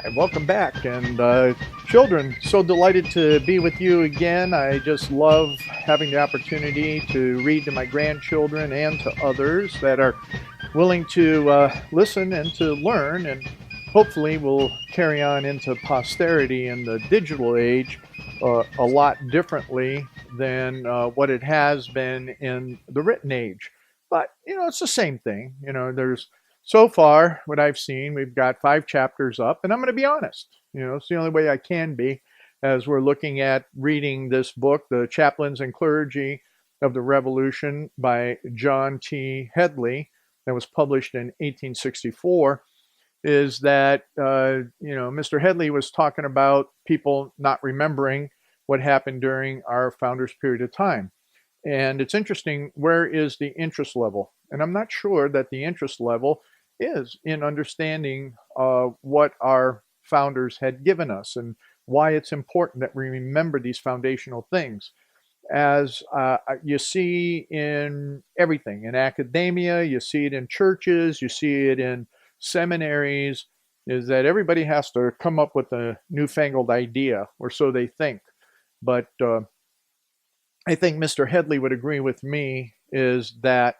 Hi, welcome back. And children, so delighted to be with you again. I just love having the opportunity to read to my grandchildren and to others that are willing to listen and to learn, and hopefully will carry on into posterity in the digital age a lot differently than what it has been in the written age. But, it's the same thing. There's so far, what I've seen, we've got 5 chapters up, and I'm going to be honest. It's the only way I can be as we're looking at reading this book, The Chaplains and Clergy of the Revolution by John T. Headley, that was published in 1864, is that, Mr. Headley was talking about people not remembering what happened during our founders' period of time. And it's interesting, where is the interest level? And I'm not sure that the interest level is in understanding what our founders had given us and why it's important that we remember these foundational things. As you see in everything, in academia, you see it in churches, you see it in seminaries, is that everybody has to come up with a newfangled idea, or so they think. But I think Mr. Headley would agree with me, is that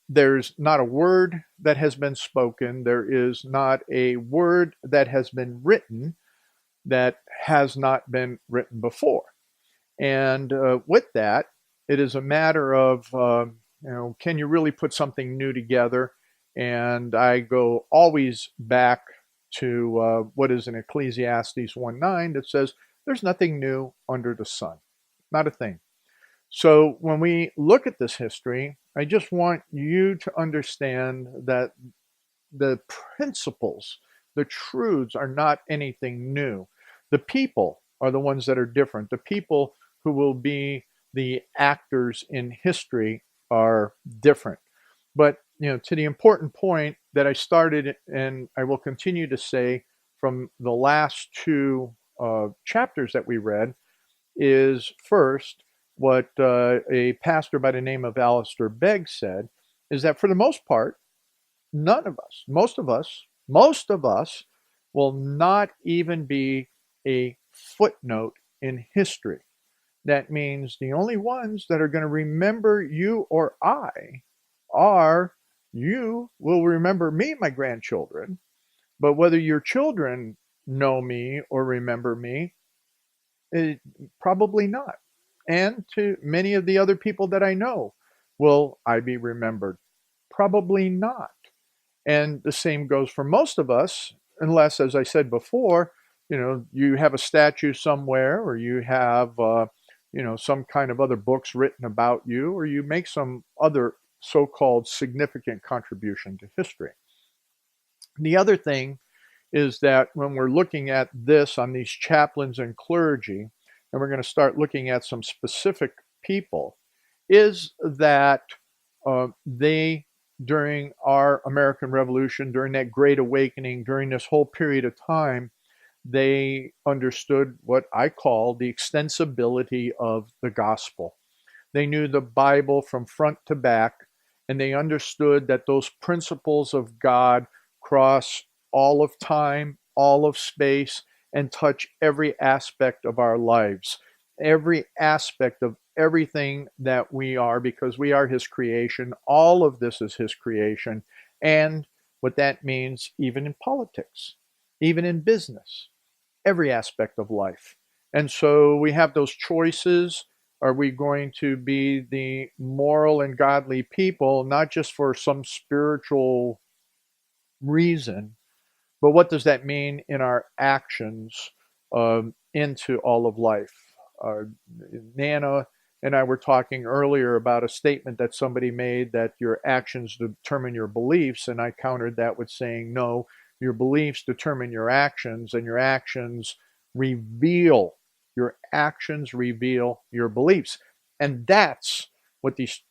there's not a word that has been spoken, there is not a word that has been written that has not been written before. And with that, it is a matter of, can you really put something new together? And I go always back to what is in Ecclesiastes 1:9 that says, there's nothing new under the sun, not a thing. So when we look at this history, I just want you to understand that the principles, the truths are not anything new. The people are the ones that are different. The people who will be the actors in history are different. But, to the important point that I started and I will continue to say from the last 2 chapters that we read, is first, what a pastor by the name of Alistair Begg said, is that for the most part, none of us, most of us will not even be a footnote in history. That means the only ones that are going to remember you or I are, you will remember me, my grandchildren, but whether your children know me or remember me, probably not. And to many of the other people that I know, will I be remembered? Probably not. And the same goes for most of us, unless, as I said before, you have a statue somewhere, or you have, some kind of other books written about you, or you make some other so-called significant contribution to history. The other thing is that when we're looking at this on these chaplains and clergy, and we're going to start looking at some specific people, is that they, during our American Revolution, during that Great Awakening, during this whole period of time, they understood what I call the extensibility of the gospel. They knew the Bible from front to back, and they understood that those principles of God cross all of time, all of space, and touch every aspect of our lives, every aspect of everything that we are, because we are His creation. All of this is His creation. And what that means, even in politics, even in business, every aspect of life. And so we have those choices. Are we going to be the moral and godly people, not just for some spiritual reason, but what does that mean in our actions into all of life? Nana and I were talking earlier about a statement that somebody made, that your actions determine your beliefs, and I countered that with saying, no, your beliefs determine your actions, and your actions reveal your beliefs. And that's what these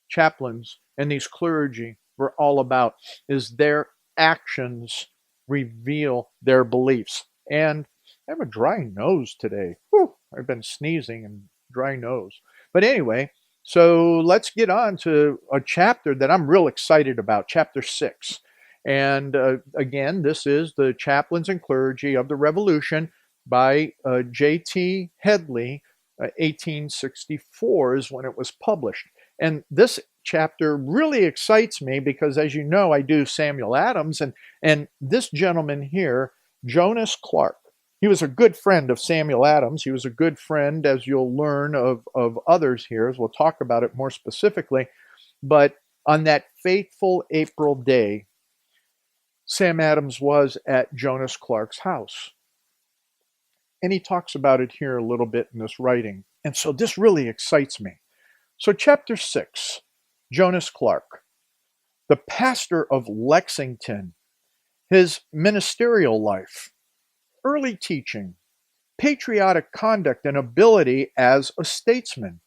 chaplains and these clergy were all about, is their actions reveal their beliefs. And I have a dry nose today. Whew, I've been sneezing and dry nose. But anyway, so let's get on to a chapter that I'm real excited about, chapter 6. And again, this is the Chaplains and Clergy of the Revolution by J.T. Headley. 1864 is when it was published. And this chapter really excites me because, as you know, I do Samuel Adams, and this gentleman here, Jonas Clark, he was a good friend of Samuel Adams. He was a good friend, as you'll learn, of others here, as we'll talk about it more specifically. But on that fateful April day, Sam Adams was at Jonas Clark's house. And he talks about it here a little bit in this writing. And so this really excites me. So, chapter 6, Jonas Clark, the pastor of Lexington, his ministerial life, early teaching, patriotic conduct and ability as a statesman.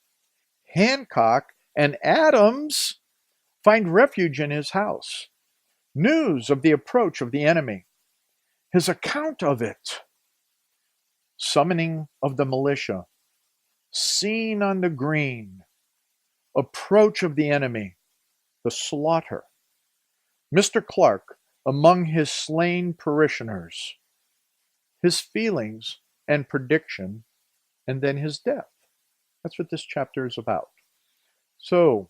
Hancock and Adams find refuge in his house. News of the approach of the enemy. His account of it. Summoning of the militia. Scene on the green. Approach of the enemy. The slaughter. Mr. Clark among his slain parishioners. His feelings and prediction, and then his death. That's what this chapter is about. So,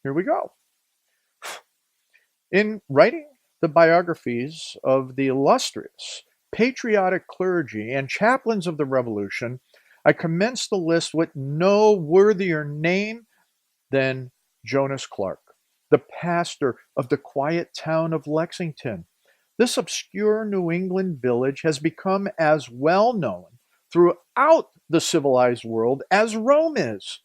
here we go. In writing the biographies of the illustrious patriotic clergy and chaplains of the Revolution, I commenced the list with no worthier name than Jonas Clark, the pastor of the quiet town of Lexington. This obscure New England village has become as well known throughout the civilized world as Rome is.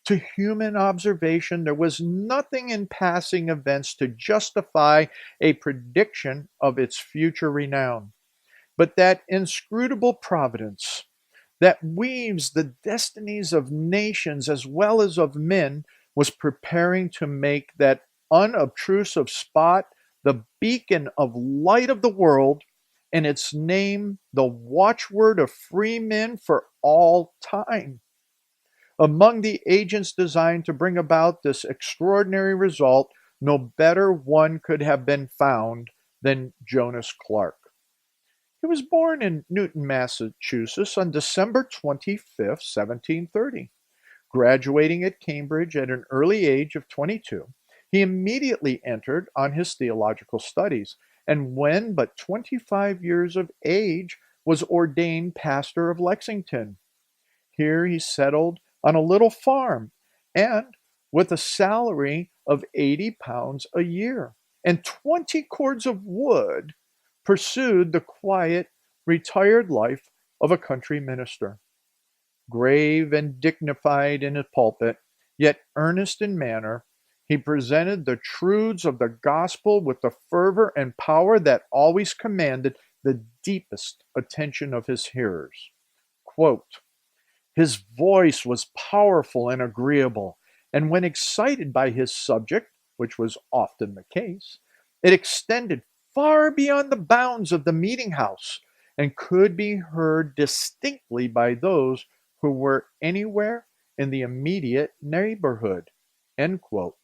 To human observation, there was nothing in passing events to justify a prediction of its future renown. But that inscrutable providence that weaves the destinies of nations as well as of men was preparing to make that unobtrusive spot the beacon of light of the world, and its name the watchword of free men for all time. Among the agents designed to bring about this extraordinary result, no better one could have been found than Jonas Clark. He was born in Newton, Massachusetts on December 25th, 1730. Graduating at Cambridge at an early age of 22, he immediately entered on his theological studies, and when but 25 years of age was ordained pastor of Lexington. Here he settled on a little farm and with a salary of £80 a year and 20 cords of wood, pursued the quiet, retired life of a country minister. Grave and dignified in his pulpit, yet earnest in manner, he presented the truths of the gospel with the fervor and power that always commanded the deepest attention of his hearers. Quote, his voice was powerful and agreeable, and when excited by his subject, which was often the case, it extended far beyond the bounds of the meeting house and could be heard distinctly by those who were anywhere in the immediate neighborhood. End quote.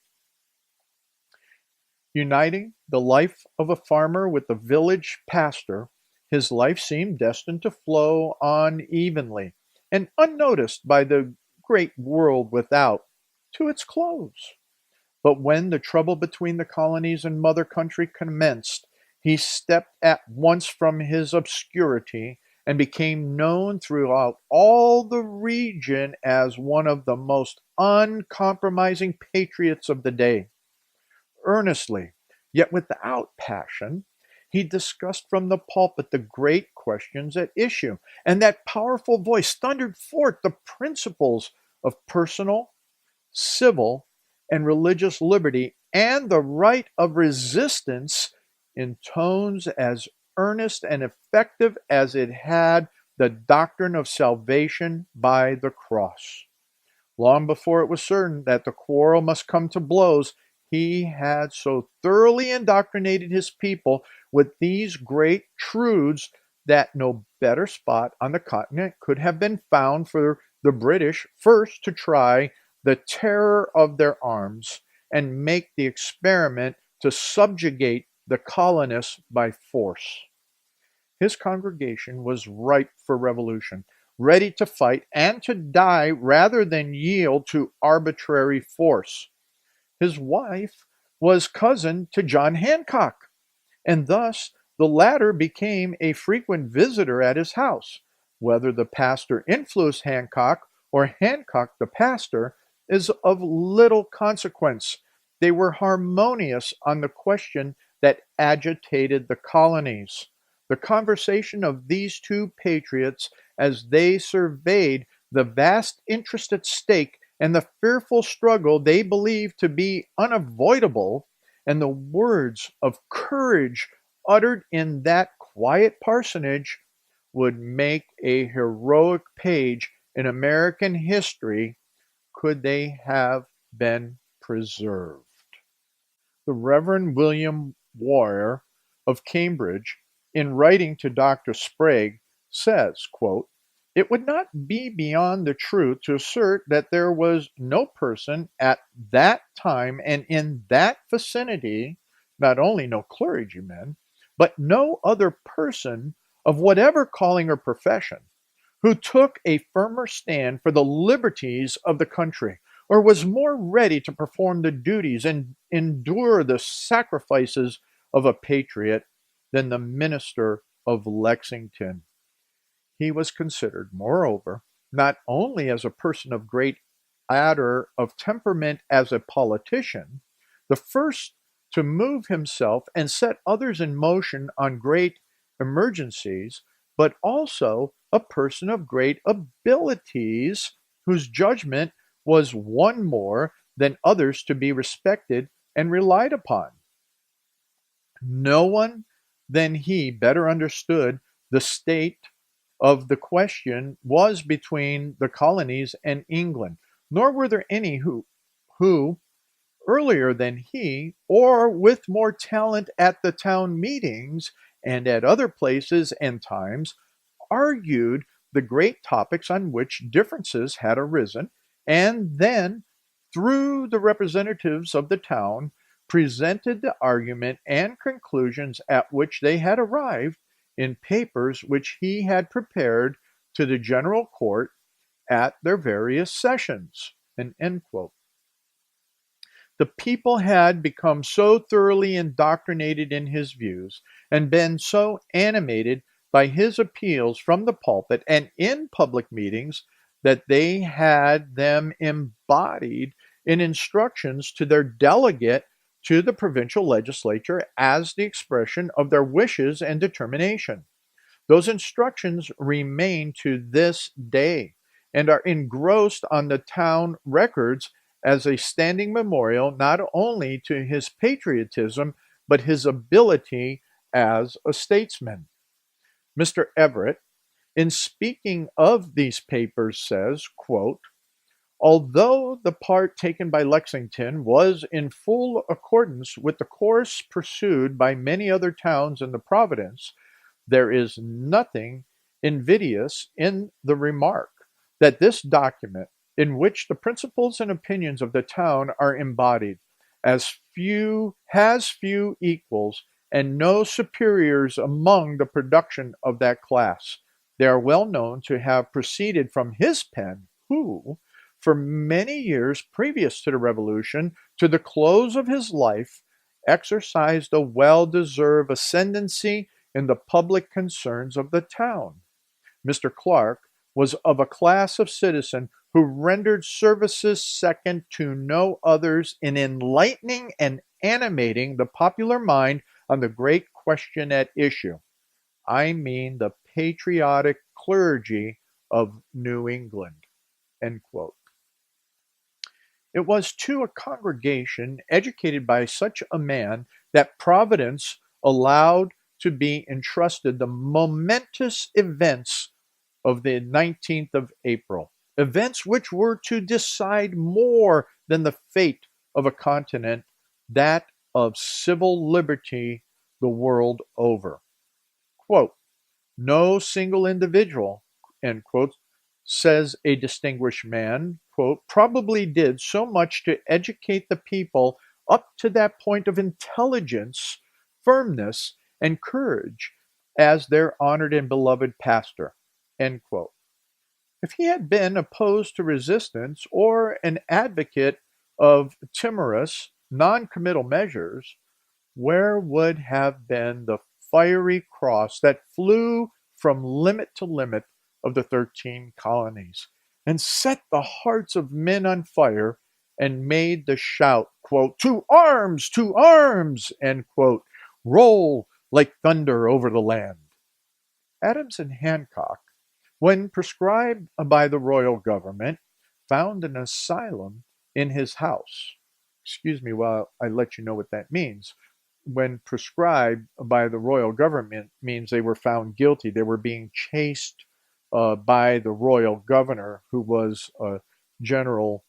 Uniting the life of a farmer with the village pastor, his life seemed destined to flow on evenly and unnoticed by the great world without to its close. But when the trouble between the colonies and mother country commenced, he stepped at once from his obscurity and became known throughout all the region as one of the most uncompromising patriots of the day. Earnestly, yet without passion, he discussed from the pulpit the great questions at issue, and that powerful voice thundered forth the principles of personal, civil, and religious liberty and the right of resistance in tones as earnest and effective as it had the doctrine of salvation by the cross. Long before it was certain that the quarrel must come to blows, he had so thoroughly indoctrinated his people with these great truths that no better spot on the continent could have been found for the British first to try the terror of their arms and make the experiment to subjugate the colonists by force. His congregation was ripe for revolution, ready to fight and to die rather than yield to arbitrary force. His wife was cousin to John Hancock, and thus the latter became a frequent visitor at his house. Whether the pastor influenced Hancock or Hancock the pastor is of little consequence. They were harmonious on the question that agitated the colonies. The conversation of these two patriots as they surveyed the vast interest at stake and the fearful struggle they believed to be unavoidable, and the words of courage uttered in that quiet parsonage would make a heroic page in American history could they have been preserved. The Reverend William Warner of Cambridge, in writing to Dr. Sprague, says, quote, "It would not be beyond the truth to assert that there was no person at that time and in that vicinity, not only no clergyman, but no other person of whatever calling or profession, who took a firmer stand for the liberties of the country, or was more ready to perform the duties and endure the sacrifices of a patriot than the minister of Lexington." He was considered, moreover, not only as a person of great ardor of temperament as a politician, the first to move himself and set others in motion on great emergencies, but also a person of great abilities, whose judgment was one more than others to be respected and relied upon. No one than he better understood the state of the question was between the colonies and England, nor were there any who earlier than he, or with more talent at the town meetings and at other places and times, argued the great topics on which differences had arisen, and then, through the representatives of the town, presented the argument and conclusions at which they had arrived in papers which he had prepared to the general court at their various sessions. An end quote. The people had become so thoroughly indoctrinated in his views and been so animated by his appeals from the pulpit and in public meetings that they had them embodied in instructions to their delegate to the provincial legislature as the expression of their wishes and determination. Those instructions remain to this day and are engrossed on the town records as a standing memorial not only to his patriotism but his ability as a statesman. Mr. Everett, in speaking of these papers, says, quote, "Although the part taken by Lexington was in full accordance with the course pursued by many other towns in the province, there is nothing invidious in the remark that this document, in which the principles and opinions of the town are embodied, has few equals and no superiors among the production of that class. They are well known to have proceeded from his pen, who, for many years previous to the Revolution, to the close of his life, exercised a well-deserved ascendancy in the public concerns of the town. Mr. Clark was of a class of citizen who rendered services second to no others in enlightening and animating the popular mind on the great question at issue. I mean the patriotic clergy of New England." End quote. It was to a congregation educated by such a man that Providence allowed to be entrusted the momentous events of the 19th of April, events which were to decide more than the fate of a continent, that of civil liberty the world over. Quote, "No single individual," end quote, says a distinguished man, quote, "probably did so much to educate the people up to that point of intelligence firmness, and courage as their honored and beloved pastor." End quote. If he had been opposed to resistance or an advocate of timorous, non-committal measures, where would have been the fiery cross that flew from limit to limit of the 13 colonies and set the hearts of men on fire and made the shout, quote, to arms, end quote, roll like thunder over the land? Adams and Hancock, when proscribed by the royal government, found an asylum in his house. Excuse me while I let you know what that means. When proscribed by the royal government means they were found guilty. They were being chased by the royal governor, who was General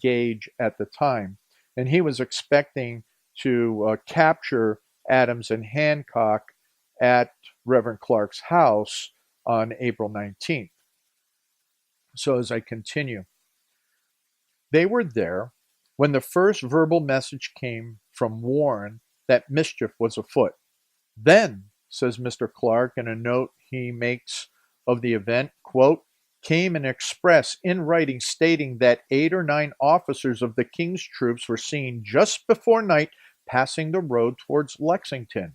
Gage at the time. And he was expecting to capture Adams and Hancock at Reverend Clark's house on April 19th. So as I continue, they were there when the first verbal message came from Warren that mischief was afoot. Then, says Mr. Clark in a note he makes of the event, quote, came an express in writing stating that 8 or 9 officers of the King's troops were seen just before night passing the road towards Lexington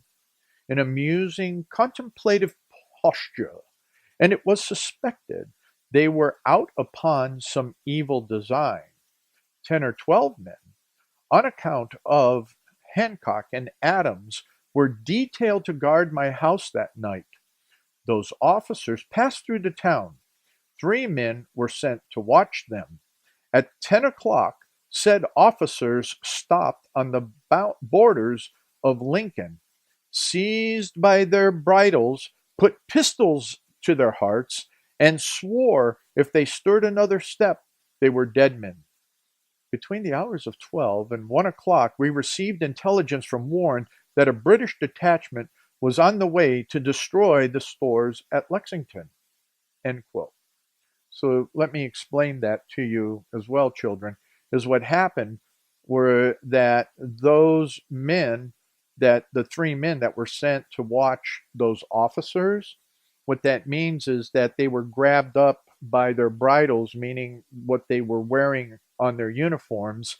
in a musing, contemplative posture, and it was suspected they were out upon some evil design. 10 or 12 men, on account of Hancock and Adams, were detailed to guard my house that night. Those officers passed through the town. 3 men were sent to watch them. At 10 o'clock, said officers stopped on the borders of Lincoln, seized by their bridles, put pistols to their hearts, and swore if they stirred another step, they were dead men. Between the hours of 12 and 1 o'clock, we received intelligence from Warren that a British detachment was on the way to destroy the stores at Lexington. End quote. So let me explain that to you as well, children, is what happened were that those men, that the 3 men that were sent to watch those officers, what that means is that they were grabbed up by their bridles, meaning what they were wearing on their uniforms,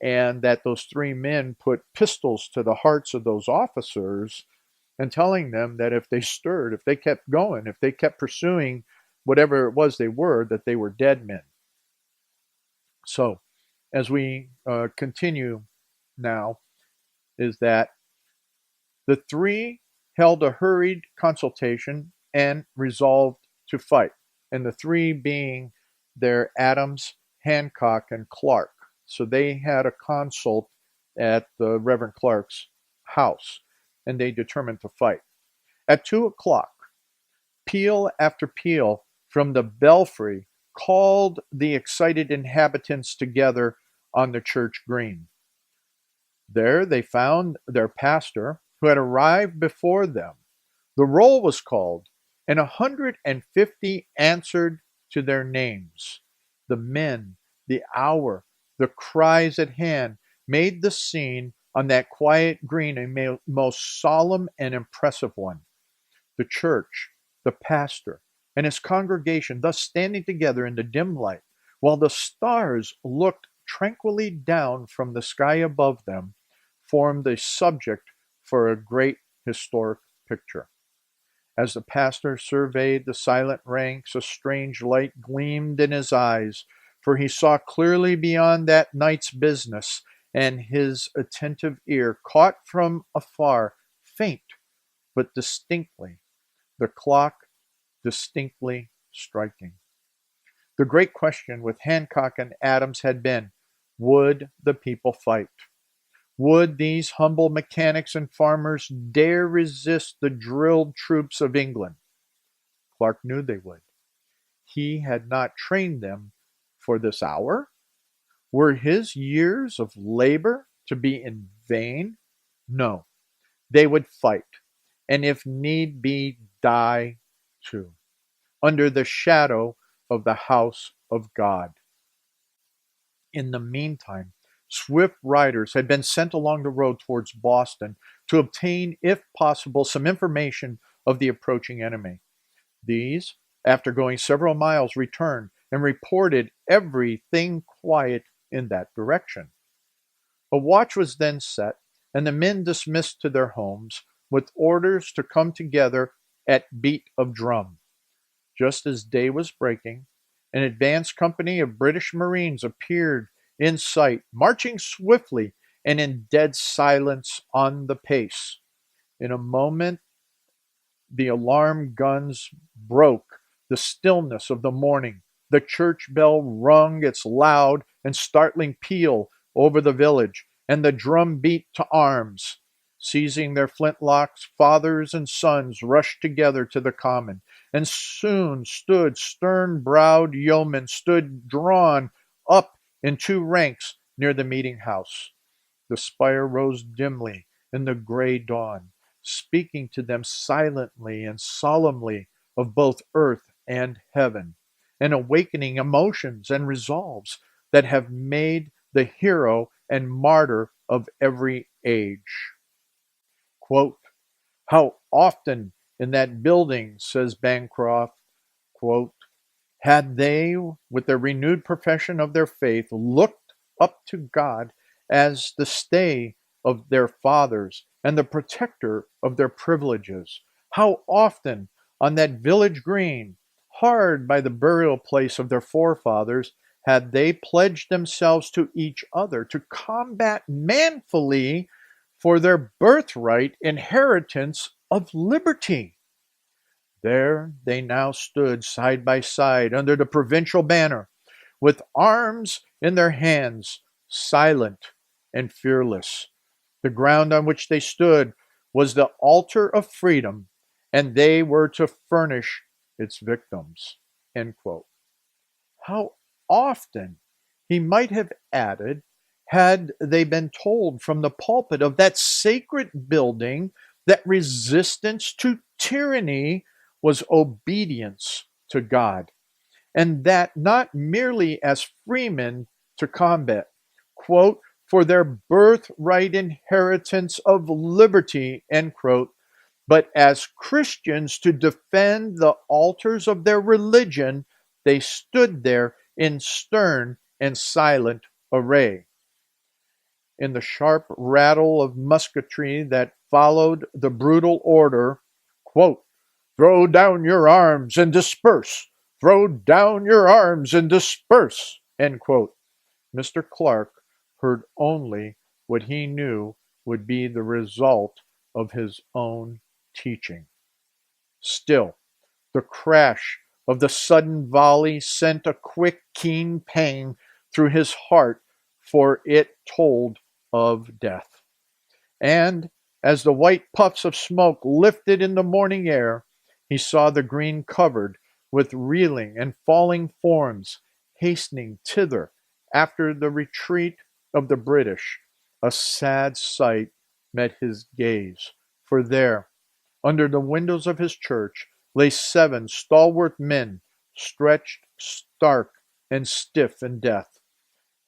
and that those 3 men put pistols to the hearts of those officers and telling them that if they stirred, if they kept going, if they kept pursuing whatever it was they were, that they were dead men. So as we continue now, is that the 3 held a hurried consultation and resolved to fight, and the 3 being their Adams, Hancock, and Clark. So they had a consult at the Reverend Clark's house, and they determined to fight. At 2 o'clock, peal after peal from the belfry called the excited inhabitants together on the church green. There they found their pastor, who had arrived before them. The roll was called, and 150 answered to their names. The men, the hour, the cries at hand made the scene on that quiet green a most solemn and impressive one. The church, the pastor, and his congregation thus standing together in the dim light, while the stars looked tranquilly down from the sky above them, formed a subject for a great historic picture. As the pastor surveyed the silent ranks, a strange light gleamed in his eyes, for he saw clearly beyond that night's business, and his attentive ear caught from afar, faint but distinctly, the clock distinctly striking. The great question with Hancock and Adams had been, would the people fight? Would these humble mechanics and farmers dare resist the drilled troops of England? Clark knew they would. He had not trained them for this hour. Were his years of labor to be in vain? No, they would fight, and if need be, die too, under the shadow of the house of God. In the meantime, Swift riders had been sent along the road towards Boston to obtain, if possible, some information of the approaching enemy. These, after going several miles, returned and reported everything quiet in that direction. A watch was then set, and the men dismissed to their homes, with orders to come together at beat of drum. Just as day was breaking, an advance company of British Marines appeared in sight, marching swiftly and in dead silence on the pace. In a moment, the alarm guns broke the stillness of the morning. The church bell rung its loud and startling peal over the village, and the drum beat to arms. Seizing their flintlocks, fathers and sons rushed together to the common, and soon stern-browed yeomen stood drawn up in two ranks near the meeting house. The spire rose dimly in the gray dawn, speaking to them silently and solemnly of both earth and heaven, and awakening emotions and resolves that have made the hero and martyr of every age. Quote, "How often in that building," says Bancroft, quote, "had they, with their renewed profession of their faith, looked up to God as the stay of their fathers and the protector of their privileges. How often on that village green, hard by the burial place of their forefathers, had they pledged themselves to each other to combat manfully for their birthright inheritance of liberty. There they now stood side by side under the provincial banner, with arms in their hands, silent and fearless. The ground on which they stood was the altar of freedom, and they were to furnish its victims." End quote. How often, he might have added, had they been told from the pulpit of that sacred building that resistance to tyranny was obedience to God, and that not merely as freemen to combat, quote, "for their birthright inheritance of liberty," end quote, but as Christians to defend the altars of their religion, they stood there in stern and silent array. In the sharp rattle of musketry that followed the brutal order, quote, "Throw down your arms and disperse! Throw down your arms and disperse!" End quote. Mr. Clark heard only what he knew would be the result of his own teaching. Still, the crash of the sudden volley sent a quick, keen pang through his heart, for it told of death. And as the white puffs of smoke lifted in the morning air, he saw the green covered with reeling and falling forms hastening thither after the retreat of the British. A sad sight met his gaze, for there, under the windows of his church, lay 7 stalwart men, stretched stark and stiff in death,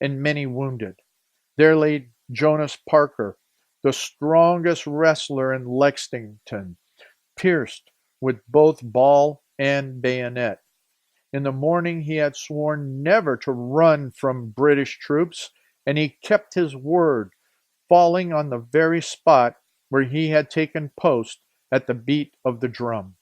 and many wounded. There lay Jonas Parker, the strongest wrestler in Lexington, pierced with both ball and bayonet. In the morning he had sworn never to run from British troops, and he kept his word, falling on the very spot where he had taken post at the beat of the drum.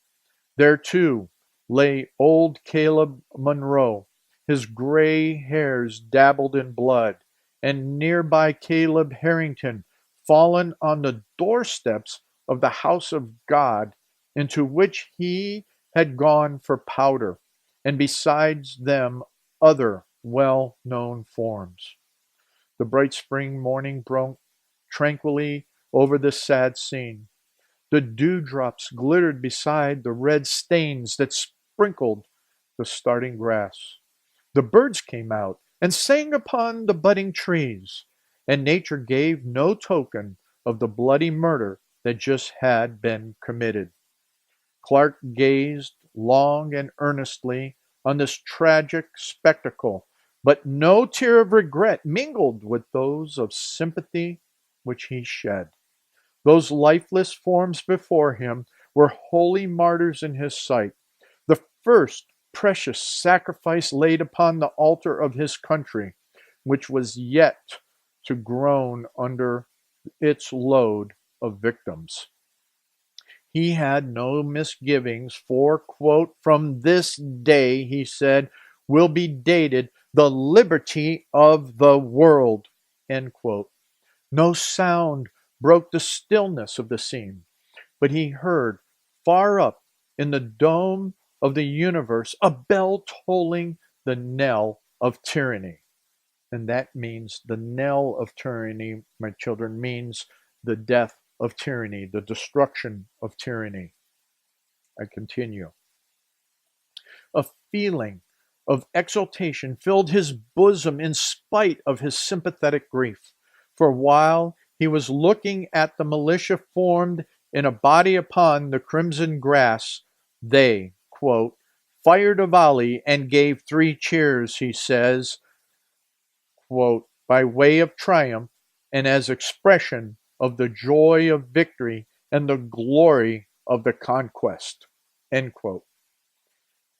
There, too, lay old Caleb Monroe, his gray hairs dabbled in blood, and nearby Caleb Harrington, fallen on the doorsteps of the house of God, into which he had gone for powder, and besides them other well-known forms. The bright spring morning broke tranquilly over this sad scene. The dewdrops glittered beside the red stains that sprinkled the starting grass. The birds came out and sang upon the budding trees, and nature gave no token of the bloody murder that just had been committed. Clark gazed long and earnestly on this tragic spectacle but no tear of regret mingled with those of sympathy which he shed. Those lifeless forms before him were holy martyrs in his sight, the first precious sacrifice laid upon the altar of his country, which was yet to groan under its load of victims. He had no misgivings, for, quote, "From this day," he said, "will be dated the liberty of the world," end quote. No sound broke the stillness of the scene, but he heard far up in the dome of the universe a bell tolling the knell of tyranny. And that means the knell of tyranny, my children, means the death of tyranny, the destruction of tyranny. I continue. A feeling of exultation filled his bosom in spite of his sympathetic grief. For while he was looking at the militia formed in a body upon the crimson grass, they, quote, "fired a volley and gave 3 cheers," he says, quote, "by way of triumph and as expression of the joy of victory and the glory of the conquest," end quote.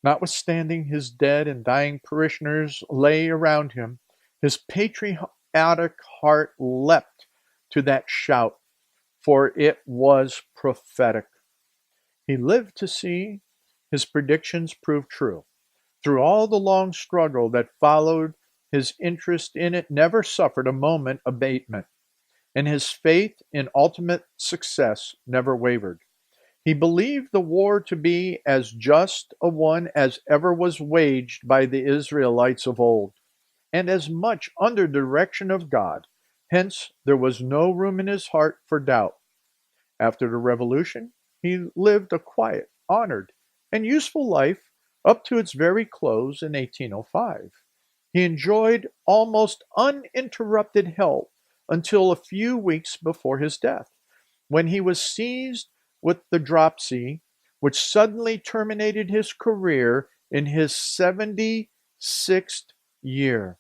Notwithstanding his dead and dying parishioners lay around him, his patriotic heart leapt to that shout, for it was prophetic. He lived to see his predictions prove true. Through all the long struggle that followed, his interest in it never suffered a moment abatement, and his faith in ultimate success never wavered. He believed the war to be as just a one as ever was waged by the Israelites of old, and as much under the direction of God. Hence, there was no room in his heart for doubt. After the Revolution, he lived a quiet, honored, and useful life up to its very close in 1805. He enjoyed almost uninterrupted health until a few weeks before his death, when he was seized with the dropsy, which suddenly terminated his career in his 76th year.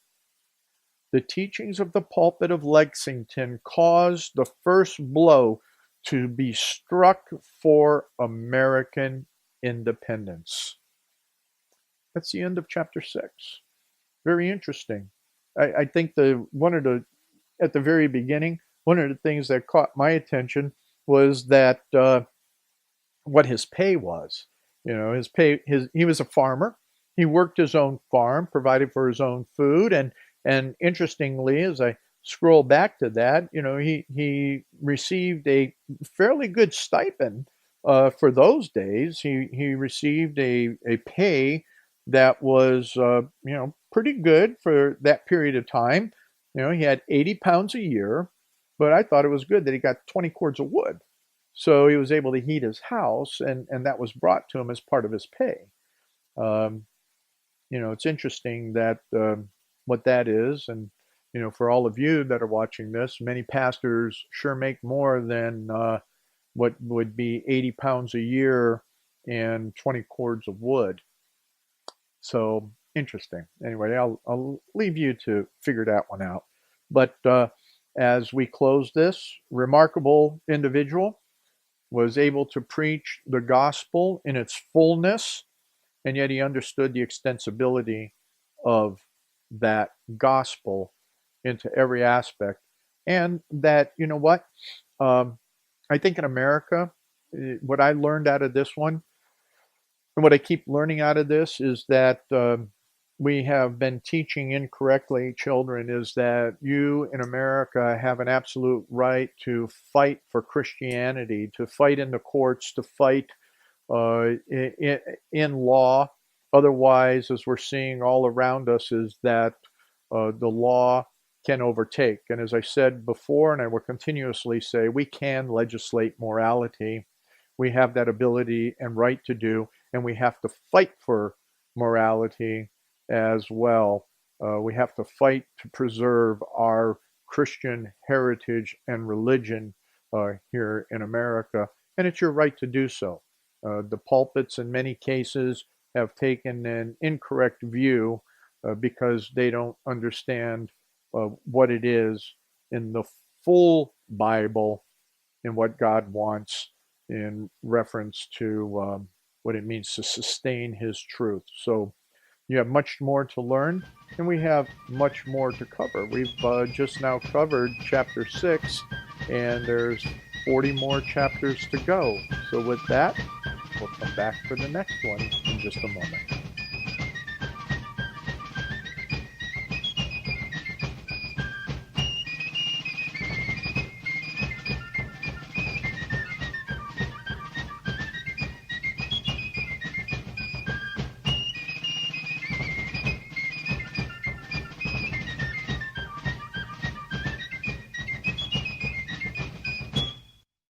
The teachings of the pulpit of Lexington caused the first blow to be struck for American independence. That's the end of chapter 6. Very interesting. I think at the very beginning, one of the things that caught my attention was that what his pay was. His pay. He was a farmer. He worked his own farm, provided for his own food, and interestingly, as I scroll back to that, he received a fairly good stipend for those days. He received a pay that was pretty good for that period of time. He had 80 pounds a year, but I thought it was good that he got 20 cords of wood. So he was able to heat his house, and that was brought to him as part of his pay. Um, it's interesting that what that is, and for all of you that are watching this, many pastors sure make more than what would be 80 pounds a year and 20 cords of wood. So interesting. Anyway, I'll leave you to figure that one out. But as we close this, remarkable individual was able to preach the gospel in its fullness, and yet he understood the extensibility of that gospel into every aspect. And that, you know what? Um, I think in America, what I learned out of this one, and what I keep learning out of this, is that we have been teaching incorrectly children, is that you in America have an absolute right to fight for Christianity, to fight in the courts, to fight in law. Otherwise, as we're seeing all around us, is that the law can overtake. And as I said before, and I will continuously say, we can legislate morality. We have that ability and right to do, and we have to fight for morality as well. We have to fight to preserve our Christian heritage and religion here in America, and it's your right to do so. The pulpits, in many cases, have taken an incorrect view because they don't understand what it is in the full Bible and what God wants in reference to what it means to sustain His truth. So you have much more to learn, and we have much more to cover. We've just now covered chapter 6, and there's 40 more chapters to go. So with that, we'll come back for the next one in just a moment.